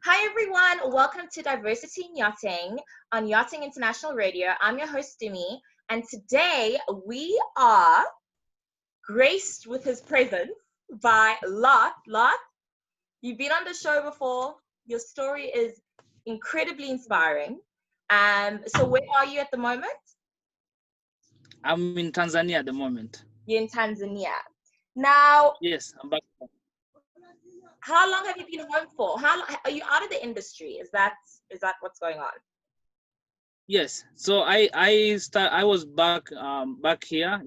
Hi everyone, welcome to Diversity in Yachting on Yachting International Radio. I'm your host Dimi, and today we are graced with his presence by Loth. Loth, you've been on the show before. Your story is incredibly inspiring. So where are you at the moment? I'm in Tanzania at the moment. You're in Tanzania. Now, Yes, I'm back. how long have you been home for? How long, are you out of the industry? Is that what's going on? Yes, so I was back here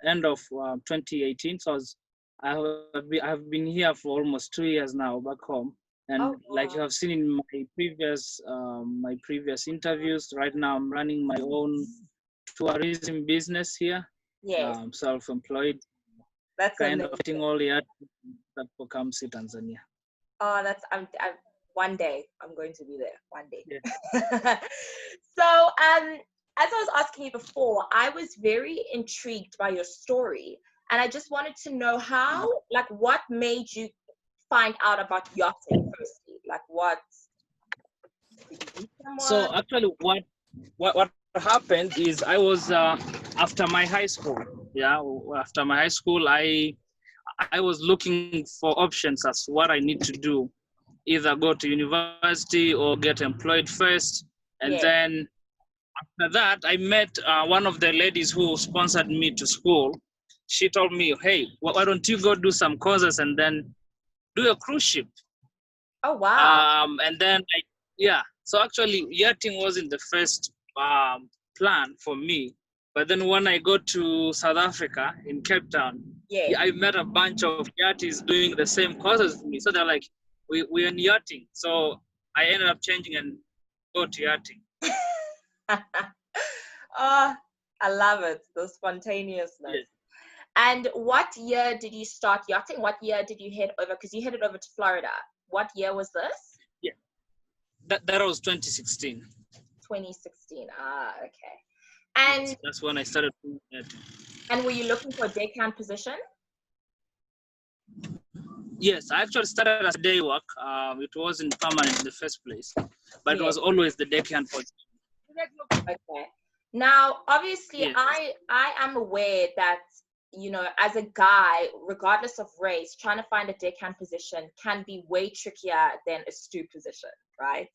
end of 2018. I have been here for almost 2 years now back home, and Oh like wow. you have seen in my previous interviews, right now I'm running my own tourism business here. Yes, Self-employed, that's kind amazing. of getting all the art that comes to Tanzania. Oh, I'm one day I'm going to be there. One day. Yeah. So, as I was asking you before, I was very intrigued by your story, and I just wanted to know what made you find out about yachting firstly? Like, what did you meet someone? So actually, what happened is I was after my high school. Yeah, after my high school, I was looking for options as what I need to do, either go to university or get employed first, and Yeah. then after that, I met one of the ladies who sponsored me to school. She told me, "Hey, why don't you go do some courses and then do a cruise ship?" Oh wow. And then yeah, so actually yachting wasn't the first plan for me, but then when I got to South Africa in Cape Town, Yeah. yeah, I met a bunch of yachties doing the same courses as me, so they're like, we're in yachting, so I ended up changing and go to yachting. Oh, I love it. The spontaneousness. Yeah, And what year did you start yachting? What year did you head over? Because you headed over to Florida. What year was this? yeah, that was 2016. 2016. Ah, okay. Yes, And that's when I started doing yachting. were you looking for a deckhand position? Yes, I actually started as a day work. It wasn't permanent in the first place, but it Yeah. was always the deckhand position. Okay. Now, obviously, Yes. I am aware that as a guy, regardless of race, trying to find a deckhand position can be way trickier than a stew position, right?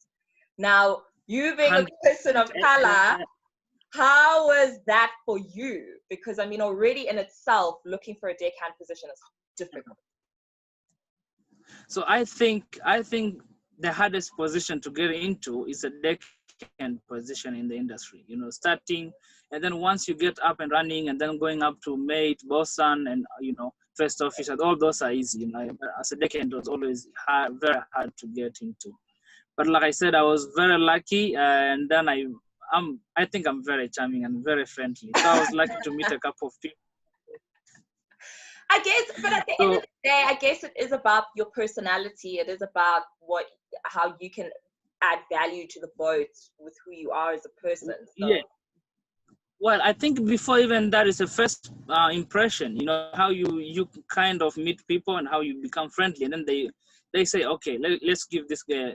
Now, you being a 100. person of color, how was that for you? Because I mean, already in itself, looking for a deckhand position is difficult. So I think the hardest position to get into is a deckhand position in the industry. Starting, and then once you get up and running, and then going up to mate, bosun, and first officer, all those are easy. As a deckhand, it was always hard, very hard to get into. But like I said, I was very lucky, and then I think I'm very charming and very friendly. So I was lucky to meet a couple of people. I guess, but at the end of So the day, I guess it is about your personality. It is about how you can add value to the boat with who you are as a person. yeah. So Well, I think before even that is a first impression. How you kind of meet people and how you become friendly, and then they say, okay, let's give this guy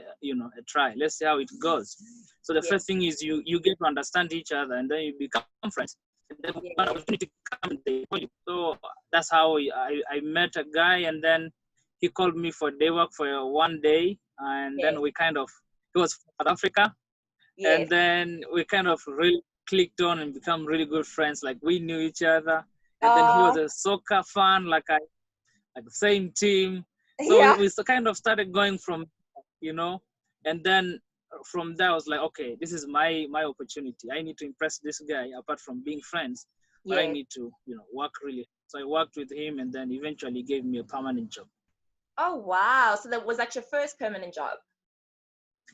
a try. Let's see how it goes. So the yeah, first thing is you get to understand each other, and then you become friends. And then when yeah. opportunity comes, they call you. So that's how I met a guy, and then he called me for day work for 1 day, and then Yes, he was from South Africa, yes. and then we kind of really clicked on and become really good friends. Like we knew each other, and then he was Uh, a soccer fan, like the same team. So we, yeah. we kind of started going from, you know, and then from there I was like, okay, this is my opportunity. I need to impress this guy. Apart from being friends, but I Yes. need to work really. So I worked with him, and then eventually gave me a permanent job. Oh wow. So that was that your first permanent job?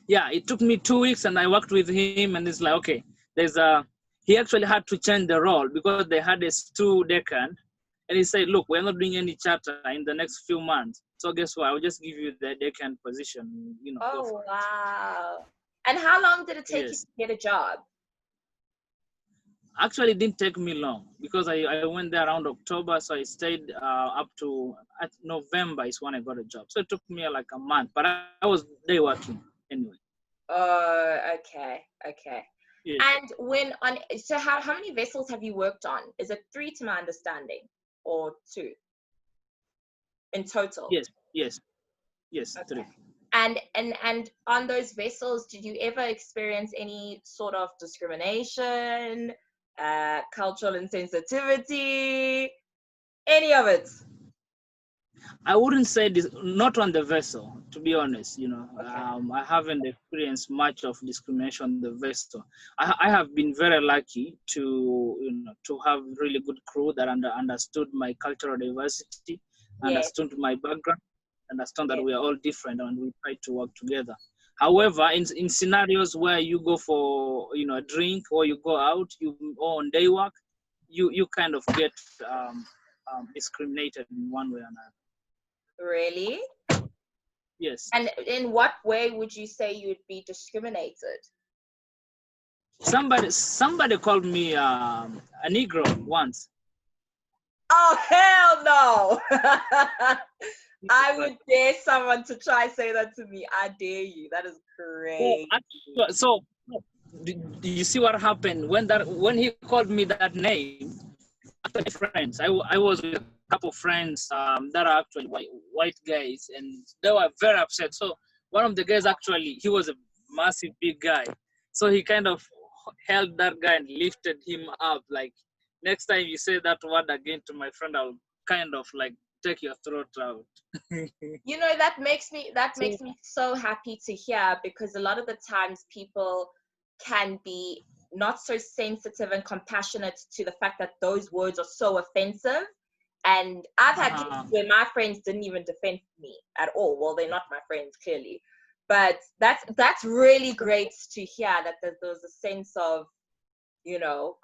Yeah, it took me 2 weeks, and I worked with him, and it's like, okay, he actually had to change the role because they had a stew deckhand, and he said, look, we're not doing any charter in the next few months, so guess what, I'll just give you the deckhand position, go Oh for it. wow. And how long did it take you to Yes. get a job? Actually, it didn't take me long because I went there around October, so I stayed up to at November is when I got a job. So it took me like a month, but I was day working anyway. Oh, okay, okay. Yes, And when on, so how many vessels have you worked on? Is it three to my understanding, or two in total? yes, yes, yes, three. Okay. And on those vessels, did you ever experience any sort of discrimination, cultural insensitivity, any of it? I wouldn't say this, not on the vessel, to be honest. Okay. I haven't experienced much of discrimination on the vessel. I have been very lucky to, to have really good crew that understood my cultural diversity, Yes, understood my background, understand that yes. we are all different and we try to work together. However, in scenarios where you go for, a drink or you go out, or on day work, you kind of get discriminated in one way or another. Really? Yes. And in what way would you say you'd be discriminated? Somebody called me a Negro once. Oh, hell no! I would dare someone to try say that to me. I dare you. That is Oh, crazy. so do you see what happened when he called me that name? Actually, friends, I was with a couple of friends that are actually white guys, and they were very upset. So one of the guys, actually, he was a massive big guy, so he kind of held that guy and lifted him up. Like, next time you say that word again to my friend, I'll kind of like take your throat out. You know, that So makes me so happy to hear, because a lot of the times people can be not so sensitive and compassionate to the fact that those words are so offensive. And I've had uh, cases where my friends didn't even defend me at all. Well, they're not my friends, clearly. But that's really great to hear, that there's a sense of,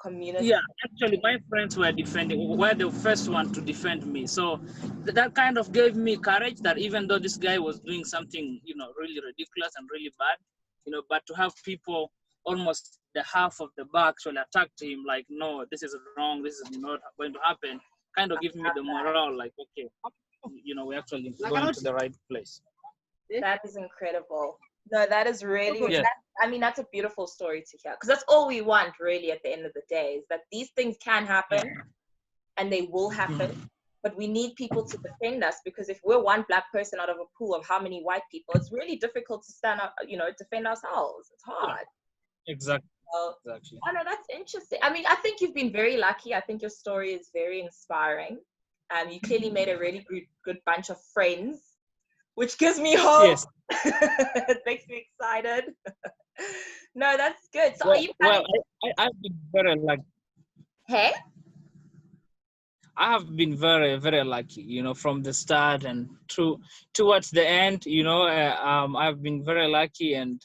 community. yeah, actually, my friends were the first one to defend me. So that kind of gave me courage that even though this guy was doing something, really ridiculous and really bad, but to have people almost the half of the bar actually attacked him, like, no, this is wrong, this is not going to happen, kind of give me the morale, like, okay, we're actually going to the right place. That is incredible. No, that is really, Yeah. that's a beautiful story to hear. Because that's all we want, really, at the end of the day, is that these things can happen and they will happen. But we need people to defend us, because if we're one black person out of a pool of how many white people, it's really difficult to stand up, defend ourselves. It's hard. Exactly. So, Exactly. oh no, that's interesting. I mean, I think you've been very lucky. I think your story is very inspiring. You clearly made a really good bunch of friends, which gives me hope. Yes. It makes me excited. No, that's good. So are Well, you well, planning? I've been very lucky. Hey? I have been very, very lucky, from the start and towards the end, I've been very lucky. And,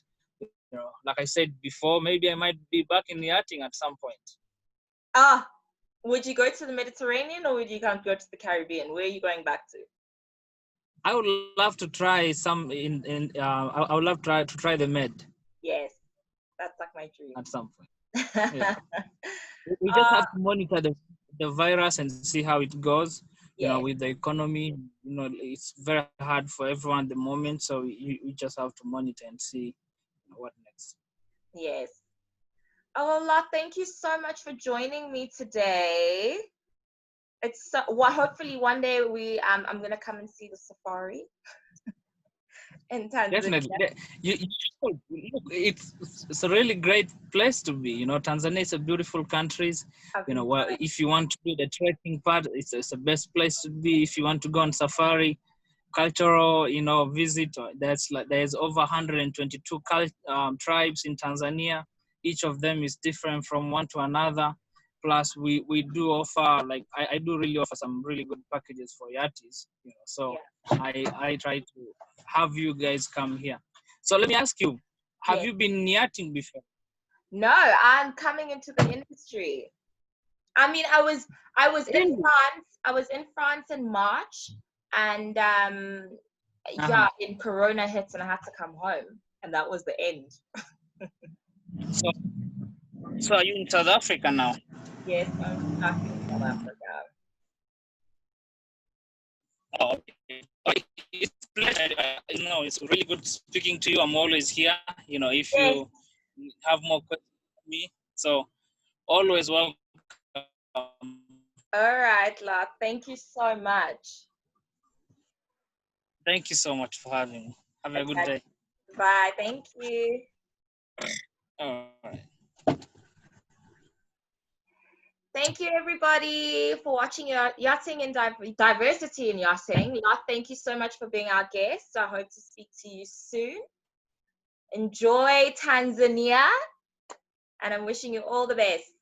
like I said before, maybe I might be back in yachting at some point. Ah, would you go to the Mediterranean, or would you go to the Caribbean? Where are you going back to? I would love to try I would love to try the Med Yes, that's like my dream. at some point. Yeah. We just have to monitor the virus and see how it goes. Yes, With the economy, it's very hard for everyone at the moment. So we just have to monitor and see what next. yes. Oh, Allah, thank you so much for joining me today. It's well, hopefully one day I'm gonna come and see the safari in Tanzania. Definitely. You should. Look, it's a really great place to be. Tanzania is a beautiful country. I've been If you want to do the trekking part, it's the best place to be. If you want to go on safari, cultural, visit, there's over 122 tribes in Tanzania. Each of them is different from one to another. Plus, we do offer, like, I do really offer some really good packages for yachties. So yeah. I try to have you guys come here. So let me ask you, have Yes. you been yachting before? No, I'm coming into the industry. I mean, I was in Really? France. I was in France in March, and Uh-huh. yeah, in Corona hits, and I had to come home, and that was the end. So, so are you in South Africa now? Yes, I'm stuck in South Africa. Oh, okay. It's pleasure. It's really good speaking to you. I'm always here. If Yes. you have more questions for me, so always welcome. All right, Loth. Thank you so much. Thank you so much for having me. Have a good Okay. day. Bye. Thank you. All right. Thank you, everybody, for watching Yachting and Diversity in Yachting. Loth, thank you so much for being our guest. I hope to speak to you soon. Enjoy Tanzania, and I'm wishing you all the best.